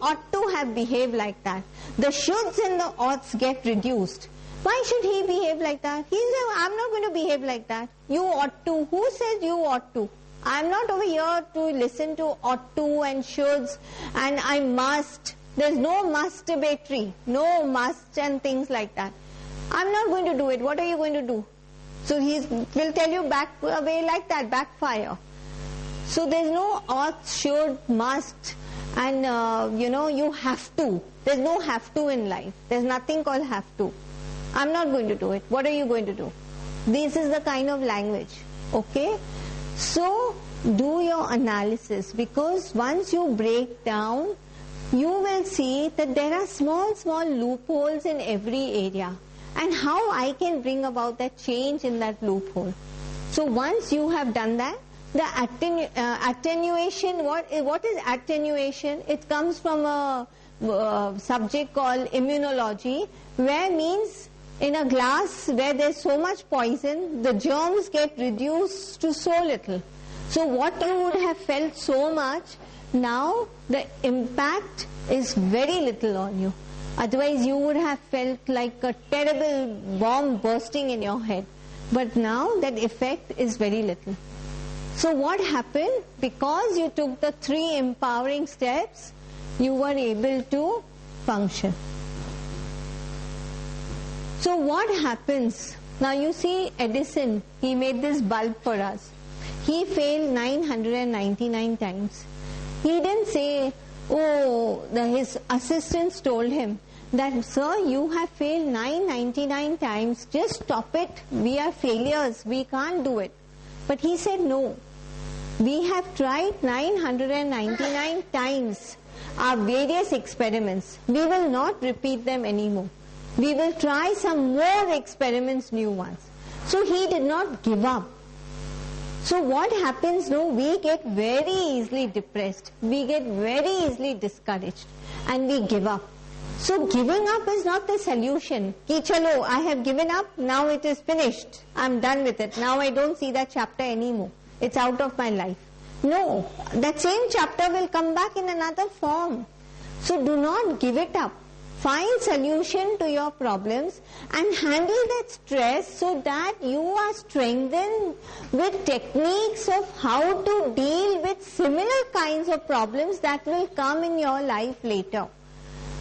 ought to have behaved like that. The shoulds and the oughts get reduced. Why should he behave like that? He said, I'm not going to behave like that. You ought to. Who says you ought to? I'm not over here to listen to ought to and shoulds and I must. There's no masturbatory, no must and things like that. I'm not going to do it. What are you going to do? So he will tell you back away like that, backfire. So there's no ought, should, must and you have to. There's no have to in life. There's nothing called have to. I'm not going to do it. What are you going to do? This is the kind of language. Okay? So do your analysis, because once you break down, you will see that there are small loopholes in every area, and how I can bring about that change in that loophole. So once you have done that, the attenuation, what is attenuation? It comes from a subject called immunology, where means in a glass where there's so much poison, the germs get reduced to so little. So what you would have felt so much, now the impact is very little on you. Otherwise you would have felt like a terrible bomb bursting in your head. But now that effect is very little. So what happened? Because you took the 3 empowering steps, you were able to function. So what happens? Now you see Edison, he made this bulb for us. He failed 999 times. He didn't say, his assistants told him that, sir, you have failed 999 times, just stop it, we are failures, we can't do it. But he said, no, we have tried 999 times our various experiments. We will not repeat them anymore. We will try some more experiments, new ones. So he did not give up. So what happens now? We get very easily depressed. We get very easily discouraged. And we give up. So giving up is not the solution. Ki chalo, I have given up, now it is finished. I'm done with it. Now I don't see that chapter anymore. It's out of my life. No, that same chapter will come back in another form. So do not give it up. Find solution to your problems and handle that stress so that you are strengthened with techniques of how to deal with similar kinds of problems that will come in your life later.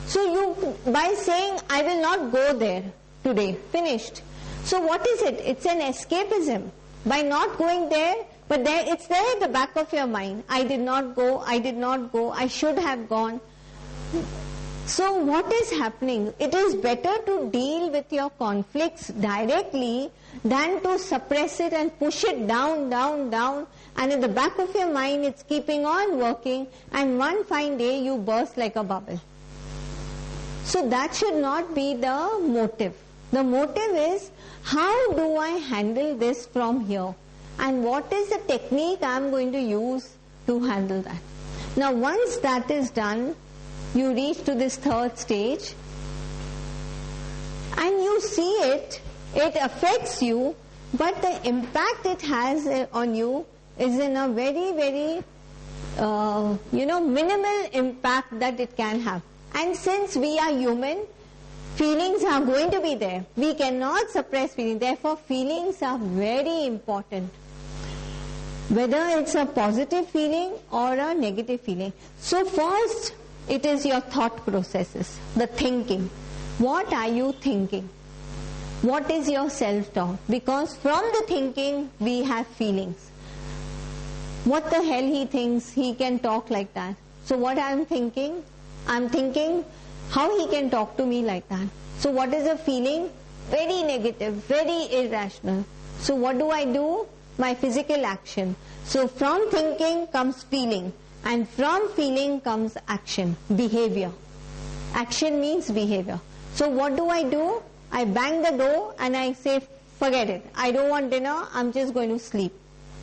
So you, by saying, I will not go there today, finished. So what is it? It's an escapism. By not going there, but there, it's there at the back of your mind. I did not go, I should have gone. So what is happening? It is better to deal with your conflicts directly than to suppress it and push it down, and in the back of your mind it's keeping on working, and one fine day you burst like a bubble. So that should not be the motive. The motive is, how do I handle this from here? And what is the technique I am going to use to handle that? Now once that is done, you reach to this 3rd stage and you see it affects you, but the impact it has on you is in a very, very minimal impact that it can have. And since we are human, feelings are going to be there. We cannot suppress feelings. Therefore, feelings are very important. Whether it's a positive feeling or a negative feeling. So first, it is your thought processes, the thinking. What are you thinking? What is your self-talk? Because from the thinking, we have feelings. What the hell he thinks, he can talk like that. So what I'm thinking how he can talk to me like that. So what is the feeling? Very negative, very irrational. So what do? My physical action. So from thinking comes feeling, and from feeling comes action, behavior. Action means behavior. So what do? I bang the door and I say, forget it, I don't want dinner, I'm just going to sleep.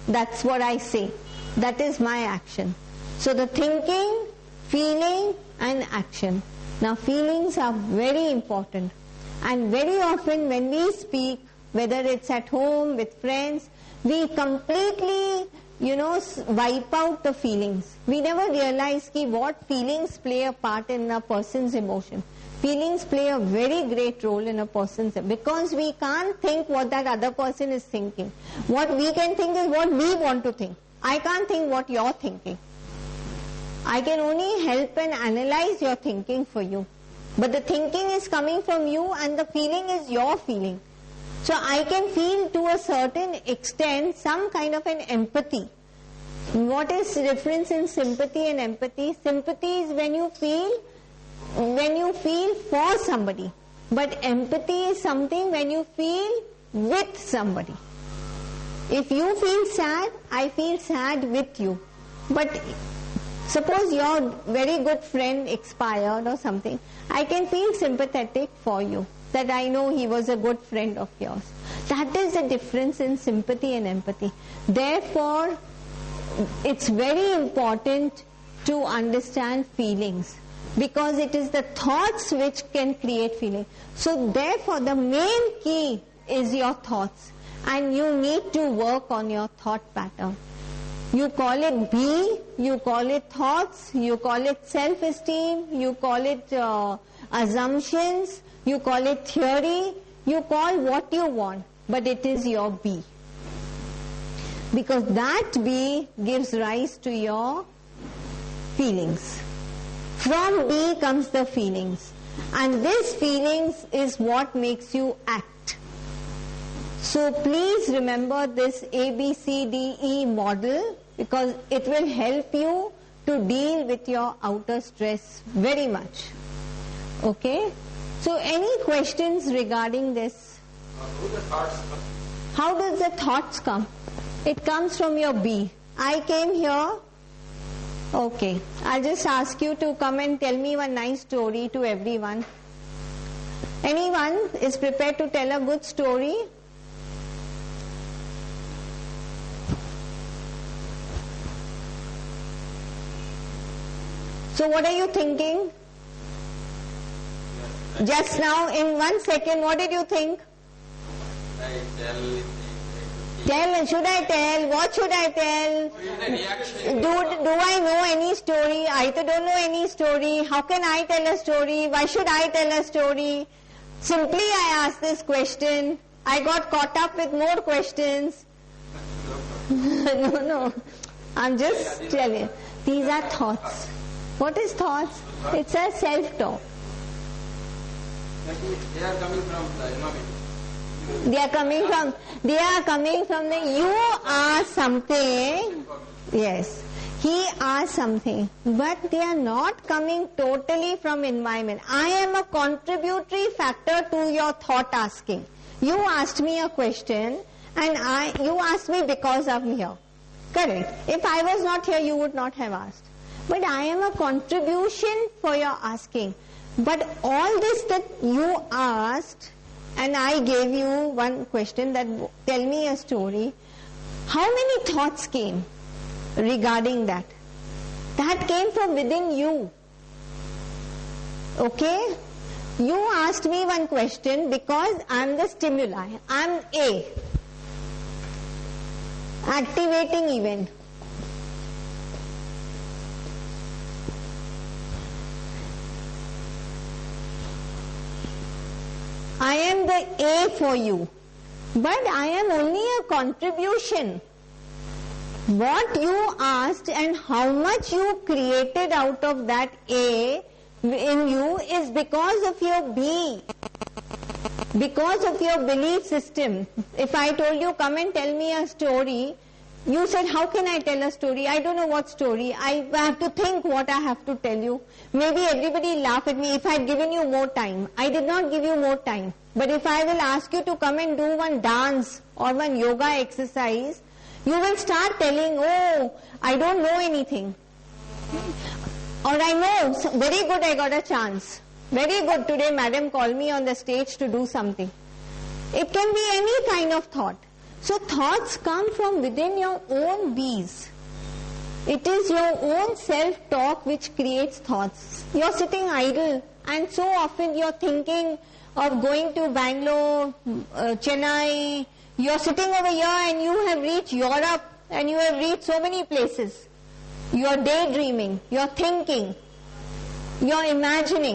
That's what I say. That is my action. So the thinking, feeling and action. Now feelings are very important, and very often when we speak, whether it's at home with friends, we completely wipe out the feelings. We never realize what feelings play a part in a person's emotion. Feelings play a very great role in a person's, because we can't think what that other person is thinking. What we can think is what we want to think. I can't think what you're thinking. I can only help and analyze your thinking for you. But the thinking is coming from you and the feeling is your feeling. So I can feel to a certain extent some kind of an empathy. What is the difference in sympathy and empathy? Sympathy is when you feel for somebody. But empathy is something when you feel with somebody. If you feel sad, I feel sad with you. But suppose your very good friend expired or something, I can feel sympathetic for you, that I know he was a good friend of yours. That is the difference in sympathy and empathy. Therefore, it's very important to understand feelings, because it is the thoughts which can create feeling. So therefore, the main key is your thoughts, and you need to work on your thought pattern. You call it be, you call it thoughts, you call it self-esteem, you call it assumptions, you call it theory, you call what you want, but it is your be. Because that be gives rise to your feelings. From be comes the feelings. And this feelings is what makes you act. So please remember this ABCDE model, because it will help you to deal with your outer stress very much. Okay? So any questions regarding this? How does the thoughts come? It comes from your be. I came here. Okay. I'll just ask you to come and tell me one nice story to everyone. Anyone is prepared to tell a good story? So what are you thinking? Just now, in 1 second, what did you think? Tell, should I tell? What should I tell? Do I know any story? I don't know any story. How can I tell a story? Why should I tell a story? Simply I asked this question. I got caught up with more questions. No. I'm just telling. These are thoughts. What is thoughts? It's a self-talk. They are coming from the environment. They are coming from the, you are something, yes, he are something, but they are not coming totally from environment. I am a contributory factor to your thought asking. You asked me a question and you asked me because I'm here. Correct. If I was not here, you would not have asked. But I am a contribution for your asking. But all this that you asked, and I gave you one question that tell me a story. How many thoughts came regarding that? That came from within you. Okay? You asked me one question because I am the stimuli. I am A. Activating event. I am the A for you, but I am only a contribution. What you asked and how much you created out of that A in you is because of your B, because of your belief system. If I told you, come and tell me a story, you said, how can I tell a story? I don't know what story. I have to think what I have to tell you. Maybe everybody laugh at me if I had given you more time. I did not give you more time. But if I will ask you to come and do one dance or one yoga exercise, you will start telling, oh, I don't know anything. Or I know, very good, I got a chance. Very good, today madam called me on the stage to do something. It can be any kind of thought. So thoughts come from within your own bees. It is your own self-talk which creates thoughts. You're sitting idle and so often you're thinking of going to Bangalore, Chennai. You're sitting over here and you have reached Europe and you have reached so many places. You are daydreaming, you are thinking, you are imagining.